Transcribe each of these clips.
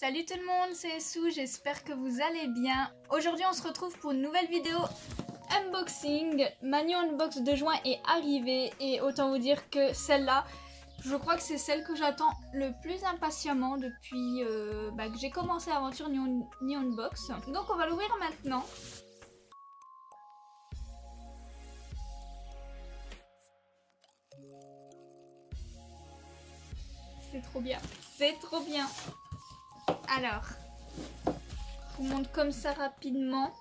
Salut tout le monde, c'est Sou, j'espère que vous allez bien. Aujourd'hui on se retrouve pour une nouvelle vidéo unboxing. Ma new unbox de juin est arrivée et autant vous dire que celle-là, je crois que c'est celle que j'attends le plus impatiemment depuis que j'ai commencé l'aventure new unbox. Donc on va l'ouvrir maintenant. C'est trop bien, c'est trop bien. Alors, je vous montre comme ça rapidement.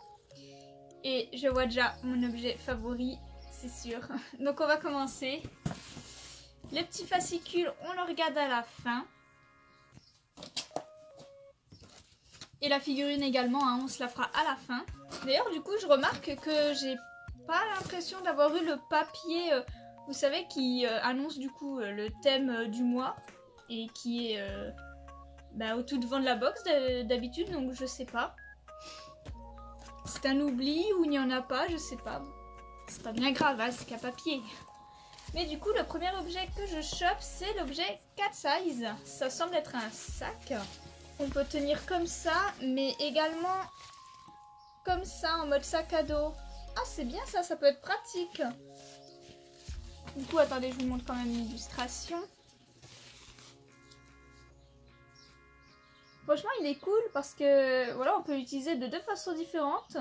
Et je vois déjà mon objet favori, c'est sûr. Donc on va commencer. Le petit fascicule, on le regarde à la fin. Et la figurine également, hein, on se la fera à la fin. D'ailleurs, du coup, je remarque que j'ai pas l'impression d'avoir eu le papier, vous savez, qui annonce du coup le thème du mois. Et qui est au tout devant de la box d'habitude, donc je sais pas. C'est un oubli ou il n'y en a pas, je sais pas. C'est pas bien grave, hein, c'est qu'un papier. Mais du coup, le premier objet que je chope, c'est l'objet cat size. Ça semble être un sac. On peut tenir comme ça, mais également comme ça, en mode sac à dos. Ah, c'est bien ça, ça peut être pratique. Du coup, attendez, je vous montre quand même l'illustration. Franchement, il est cool parce que voilà, on peut l'utiliser de deux façons différentes.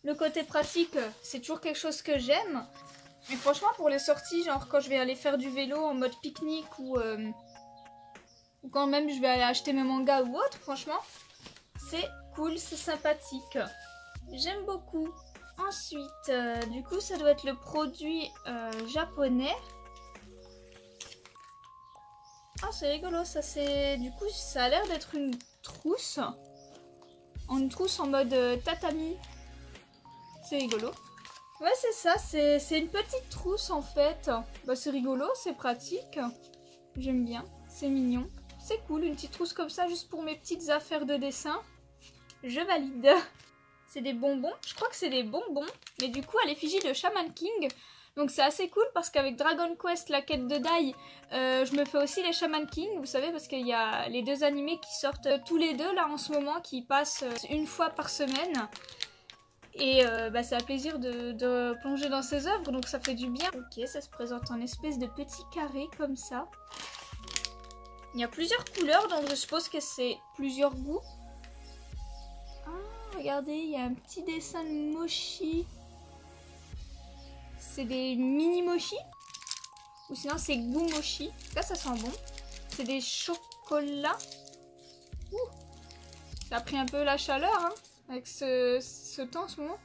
Le côté pratique, c'est toujours quelque chose que j'aime. Et franchement, pour les sorties, genre quand je vais aller faire du vélo en mode pique-nique ou quand même je vais aller acheter mes mangas ou autre, franchement, c'est cool, c'est sympathique. J'aime beaucoup. Ensuite, du coup, ça doit être le produit japonais. Ah, c'est rigolo, ça c'est... Du coup, ça a l'air d'être une trousse. Une trousse en mode tatami. C'est rigolo. Ouais, c'est ça, c'est une petite trousse en fait. Bah, c'est rigolo, c'est pratique. J'aime bien, c'est mignon. C'est cool, une petite trousse comme ça, juste pour mes petites affaires de dessin. Je valide. C'est des bonbons, je crois que c'est des bonbons. Mais du coup, à l'effigie de Shaman King. Donc c'est assez cool parce qu'avec Dragon Quest, la quête de Dai, je me fais aussi les Shaman King, vous savez, parce qu'il y a les deux animés qui sortent tous les deux là en ce moment, qui passent une fois par semaine. Et c'est un plaisir de plonger dans ces œuvres, donc ça fait du bien. Ok, ça se présente en espèce de petit carré comme ça. Il y a plusieurs couleurs, donc je suppose que c'est plusieurs goûts. Ah, regardez, il y a un petit dessin de mochi. C'est des mini mochi. Ou sinon c'est goût mochi. Là ça sent bon. C'est des chocolats. Ouh. Ça a pris un peu la chaleur hein, avec ce temps en ce moment.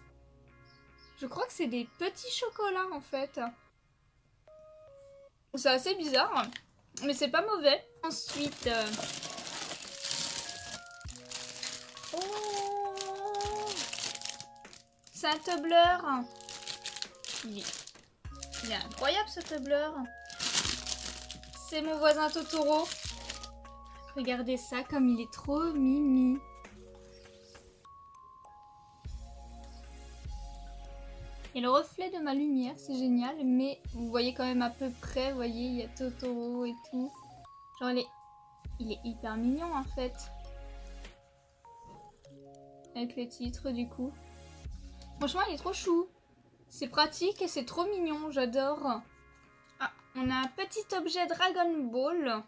Je crois que c'est des petits chocolats en fait. C'est assez bizarre. Mais c'est pas mauvais. Ensuite... Oh, c'est un Tumblr. Il est incroyable ce Tumblr. C'est mon voisin Totoro. Regardez ça comme il est trop mimi. Et le reflet de ma lumière, c'est génial. Mais vous voyez quand même à peu près, vous voyez, il y a Totoro et tout. Genre il est hyper mignon en fait. Avec les titres du coup. Franchement il est trop chou. C'est pratique et c'est trop mignon, j'adore. Ah, on a un petit objet Dragon Ball.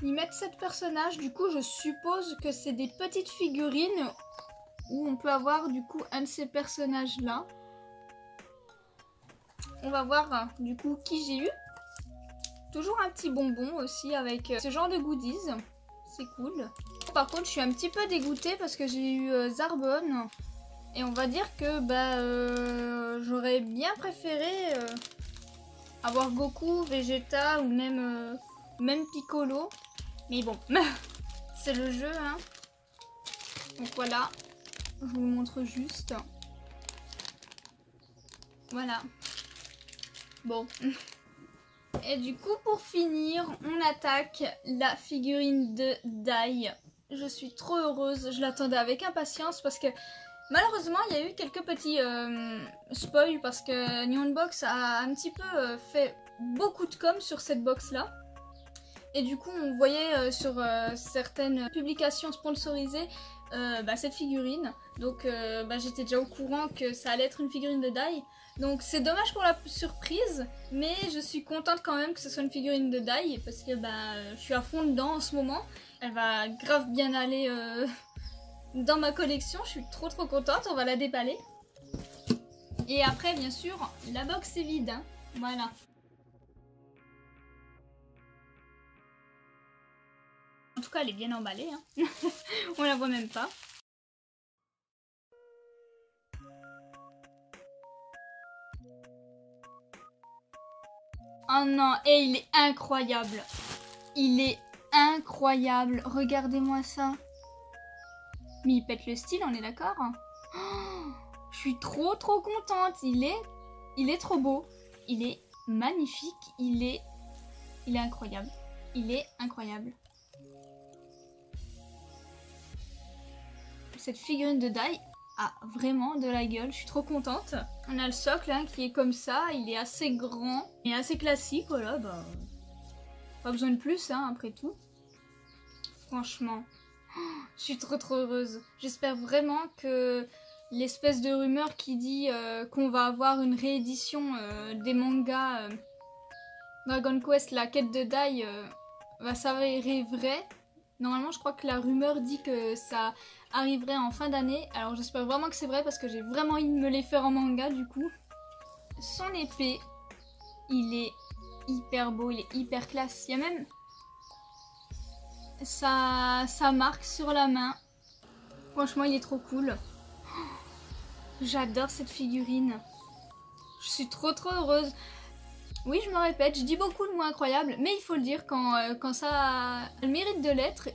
Ils mettent 7 personnages, du coup je suppose que c'est des petites figurines où on peut avoir du coup un de ces personnages là. On va voir du coup qui j'ai eu. Toujours un petit bonbon aussi avec ce genre de goodies. C'est cool. Par contre, je suis un petit peu dégoûtée parce que j'ai eu Zarbon. Et on va dire que j'aurais bien préféré avoir Goku, Vegeta ou même Piccolo. Mais bon, c'est le jeu. Hein. Donc voilà, je vous le montre juste. Voilà. Bon. Et du coup, pour finir, on attaque la figurine de Dai. Je suis trop heureuse, je l'attendais avec impatience parce que malheureusement, il y a eu quelques petits spoils parce que New Unbox a un petit peu fait beaucoup de com sur cette box-là. Et du coup, on voyait sur certaines publications sponsorisées cette figurine. Donc j'étais déjà au courant que ça allait être une figurine de Dai. Donc c'est dommage pour la surprise, mais je suis contente quand même que ce soit une figurine de Dai parce que je suis à fond dedans en ce moment. Elle va grave bien aller dans ma collection, je suis trop contente, on va la déballer. Et après bien sûr, la box est vide, hein. Voilà. En tout cas, elle est bien emballée, hein. On la voit même pas. Oh non, et il est incroyable. Il est incroyable. Regardez-moi ça. Mais il pète le style, on est d'accord? Oh, je suis trop contente. Il est trop beau. Il est magnifique. Il est incroyable. Il est incroyable. Cette figurine de Dai a vraiment de la gueule, je suis trop contente. On a le socle hein, qui est comme ça, il est assez grand et assez classique, voilà, pas besoin de plus hein, après tout. Franchement, je suis trop heureuse. J'espère vraiment que l'espèce de rumeur qui dit qu'on va avoir une réédition des mangas Dragon Quest, la quête de Dai, va s'avérer vraie. Normalement, je crois que la rumeur dit que ça arriverait en fin d'année. Alors j'espère vraiment que c'est vrai parce que j'ai vraiment envie de me les faire en manga du coup. Son épée, il est hyper beau, il est hyper classe. Il y a même sa marque sur la main. Franchement, il est trop cool. J'adore cette figurine. Je suis trop heureuse. Oui, je me répète, je dis beaucoup le mot incroyable, mais il faut le dire quand ça a le mérite de l'être.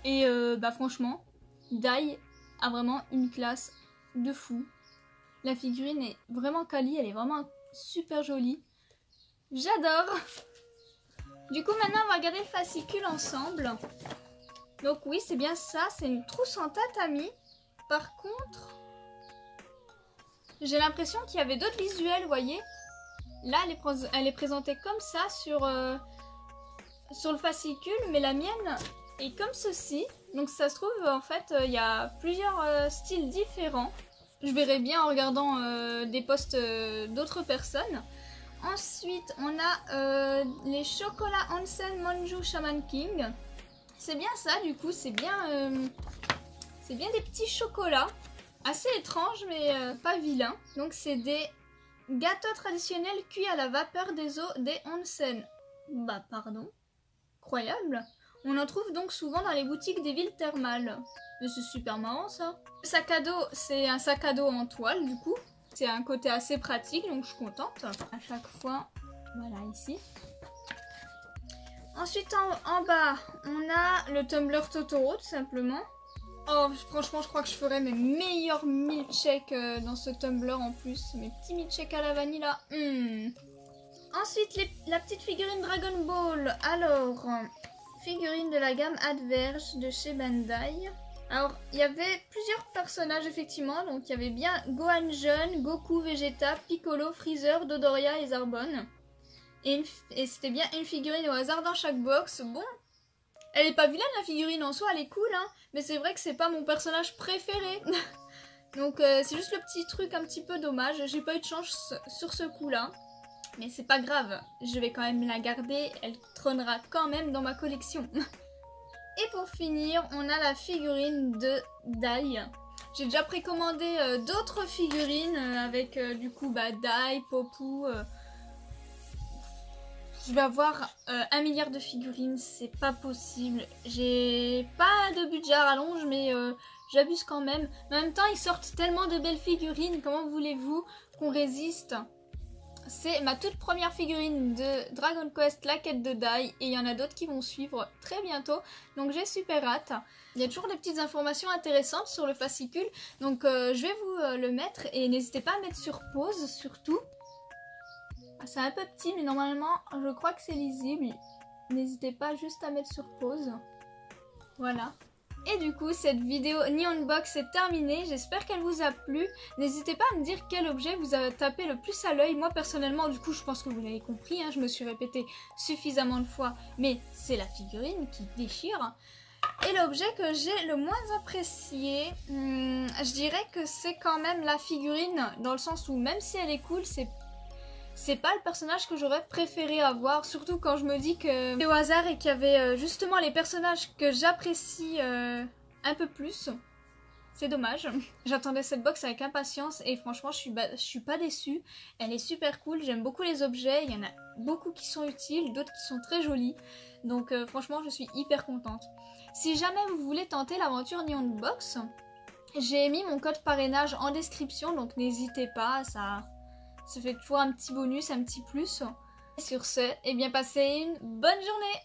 Et franchement, Dai a vraiment une classe de fou. La figurine est vraiment quali, elle est vraiment super jolie. J'adore! Du coup, maintenant, on va regarder le fascicule ensemble. Donc oui, c'est bien ça, c'est une trousse en tatami. Par contre, j'ai l'impression qu'il y avait d'autres visuels, vous voyez? Là, elle est présentée comme ça sur le fascicule, mais la mienne est comme ceci. Donc ça se trouve, en fait, il y a plusieurs styles différents. Je verrai bien en regardant des posts d'autres personnes. Ensuite, on a les chocolats Onsen Monju Shaman King. C'est bien ça, du coup, c'est bien des petits chocolats. Assez étranges, mais pas vilains. Donc c'est des gâteaux traditionnels cuits à la vapeur des eaux des onsen. Pardon. Incroyable. On en trouve donc souvent dans les boutiques des villes thermales. Mais c'est super marrant ça. Le sac à dos, c'est un sac à dos en toile du coup. C'est un côté assez pratique, donc je suis contente. À chaque fois, voilà ici. Ensuite en bas, on a le tumbler Totoro tout simplement. Oh, franchement, je crois que je ferai mes meilleurs milkshakes dans ce tumbler en plus. Mes petits milkshakes à la vanille là. Ensuite, la petite figurine Dragon Ball. Alors, figurine de la gamme Adverge de chez Bandai. Alors, il y avait plusieurs personnages effectivement. Donc, il y avait bien Gohan jeune, Goku, Vegeta, Piccolo, Freezer, Dodoria et Zarbon. Et c'était bien une figurine au hasard dans chaque box. Bon. Elle est pas vilaine la figurine en soi, elle est cool hein, mais c'est vrai que c'est pas mon personnage préféré. Donc c'est juste le petit truc un petit peu dommage, j'ai pas eu de chance sur ce coup là. Mais c'est pas grave, je vais quand même la garder, elle trônera quand même dans ma collection. Et pour finir, on a la figurine de Dai. J'ai déjà précommandé d'autres figurines avec du coup Dai, Popu... Je vais avoir 1 milliard de figurines, c'est pas possible. J'ai pas de budget à rallonge, mais j'abuse quand même. Mais en même temps, ils sortent tellement de belles figurines, comment voulez-vous qu'on résiste? C'est ma toute première figurine de Dragon Quest, la quête de Dai, et il y en a d'autres qui vont suivre très bientôt, donc j'ai super hâte. Il y a toujours des petites informations intéressantes sur le fascicule, donc je vais vous le mettre, et n'hésitez pas à mettre sur pause surtout. C'est un peu petit, mais normalement, je crois que c'est lisible. N'hésitez pas juste à mettre sur pause. Voilà. Et du coup, cette vidéo Neon Box est terminée. J'espère qu'elle vous a plu. N'hésitez pas à me dire quel objet vous a tapé le plus à l'œil. Moi, personnellement, du coup, je pense que vous l'avez compris. Hein, je me suis répétée suffisamment de fois. Mais c'est la figurine qui déchire. Et l'objet que j'ai le moins apprécié, je dirais que c'est quand même la figurine, dans le sens où même si elle est cool, c'est pas le personnage que j'aurais préféré avoir, surtout quand je me dis que c'est au hasard et qu'il y avait justement les personnages que j'apprécie un peu plus. C'est dommage. J'attendais cette box avec impatience et franchement je suis pas déçue. Elle est super cool, j'aime beaucoup les objets, il y en a beaucoup qui sont utiles, d'autres qui sont très jolis. Donc franchement je suis hyper contente. Si jamais vous voulez tenter l'aventure Neon Box, j'ai mis mon code parrainage en description, donc n'hésitez pas, ça fait toujours un petit bonus, un petit plus. Et sur ce, eh bien passez une bonne journée!